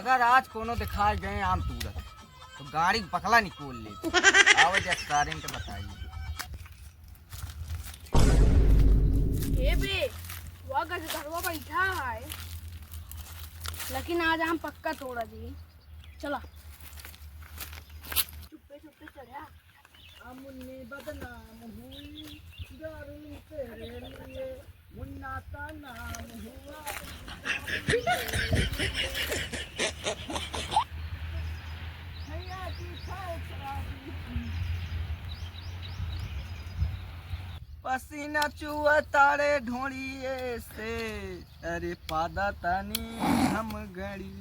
अगर आज कोनो दिखा गए आम तुरंत तो गाड़ी पकला निकोल ले। आओ जब सारे इनके बताइए। ये बे वो घरवा बैठा है, लेकिन आज हम पक्का तोड़ा जी। चला चुप्पे चुप्पे चढ़ा। मुन्ने बदनाम हुई दारू तेरे लिए, मुन्ना का नाम हुआ। पसीना चुआ तारे ढोड़िए से, अरे पादा तानी हम गड़ी।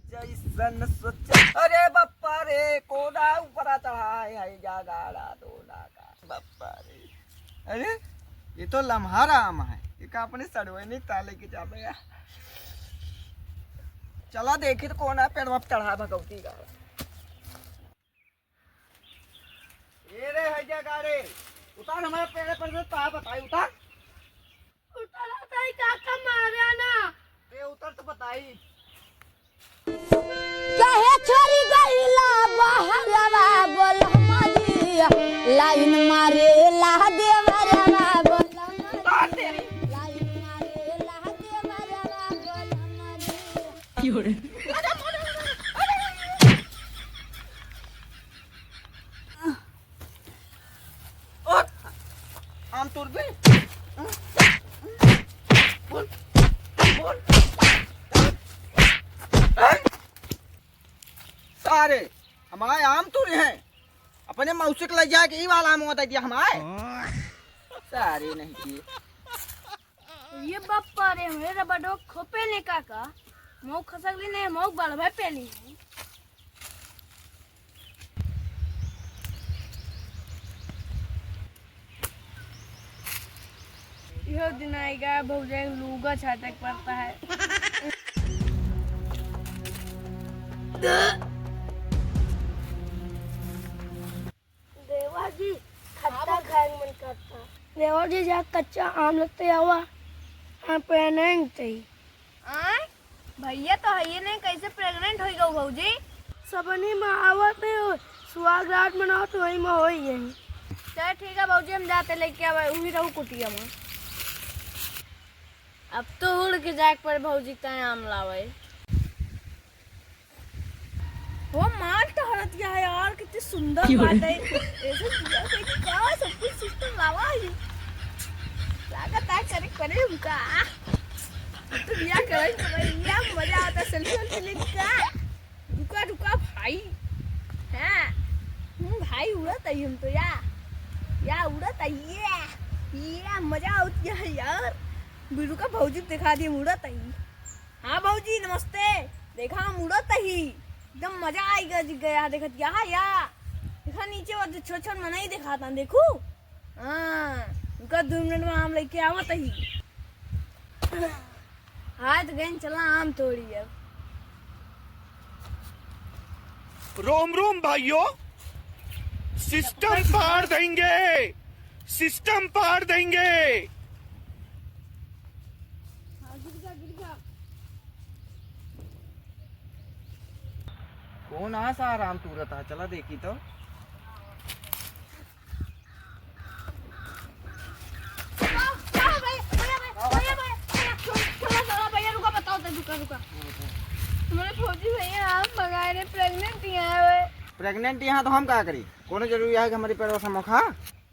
जैसन सोचा, अरे बप्पा रे कोना ऊपर चढ़ा है जा गाड़ा दोना का बप्पा रे। अरे ये तो लम्हारा आम है, ये का अपने सड़वे नहीं ताले के जा गया। चला देखी तो कोना पेड़ में चढ़ा भगवती का। ये रे है जा गाड़े उतार, हमारे पेड़ पर से ता बताई उतार। उतर आता ही काका मारा ना। ते उतर तो बताई। काहे छोरी गईला बहरवा बोल मजिया, लाइन मारे ला देवरवा बोल मजिया, लाइन मारे ला देवरवा बोल मजिया। क्यों रे आम तोड़ दे। बोल बोल सारे हमारे आम तोड़े हैं, अपने मौसिक ले जाके ये वाला आम होता दिया हमारे सारे नहीं किए। ये बप्पा रे मेरा बड़ो खोपे ने काका मौ खसकली ने मौ बड़वे पेली। यो दिन आएगा भौजाई लूगा छातक पड़ता है। देवा जी खट्टा खाने मन करता। देवा जी जहाँ कच्चा आम लगते हुआ हम प्रेग्नेंट थी। भैया तो है नहीं, कैसे प्रेग्नेंट हो गई भौजी? सबनी में आवत है, सुहाग रात मनाओ तो वही में हो ही है। चल ठीक है भौजी, हम जाते लेके आवे वही रहू कुटिया में। अब तो उड़ के जाके पर भौजी का आम लावे। वो माल टहरत है यार, कितनी सुंदर बात है। ऐसे किया कि क्या सब कुछ सिस्टम लावा है। लागत है करे उनका तो बिया करे तो या मजा आता सेल्फी लेने का। रुका भाई हैं, भाई उड़त है हम तो या उड़त है ये मजा आती है यार। बिरु का भौजी दिखा दी उड़त है। हाँ भौजी नमस्ते, देखा हम उड़त ही एकदम मजा आएगा जी गया। देखा देखा नीचे वो छोट मना ही दिखाता देखो। हाँ उनका 2 मिनट में आम लेके आवत ही। हाँ तो गए चला आम तोड़ी। अब रोम रोम भाइयों, सिस्टम पार देंगे, सिस्टम पार देंगे। कौन आ सारा आम तुरंत है, चला देखी तो। प्रेग्नेंट यहाँ तो हम क्या करी, कोनो जरूरी है कि हमारी पैर से मौका।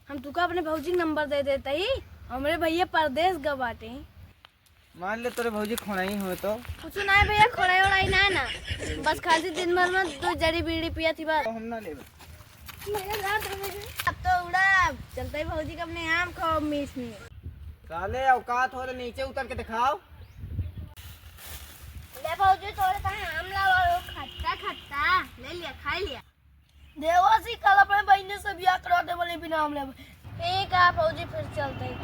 हम तुका अपने भौजी नंबर दे देता ही, हमारे भैया परदेश गवाते। मान ले तेरे भौजी खोना ही हो तो कुछ ना है भैया, खोड़ाई वोड़ाई ना बस खाली दिन भर में 2 जड़ी बीड़ी पिया थी बात। हम ना ले। अब तो उड़ा चलते ही भौजी का अपने आम खाओ मीठ में। साले औकात हो तो नीचे उतर के दिखाओ। ले भौजी थोड़ा सा आम लाओ, खट्टा खट्टा ले लिया खा लिया। देवासी कल अपने बहने से ब्याह करा दे बोले बिना आम ले। ठीक है भौजी फिर चलते हैं।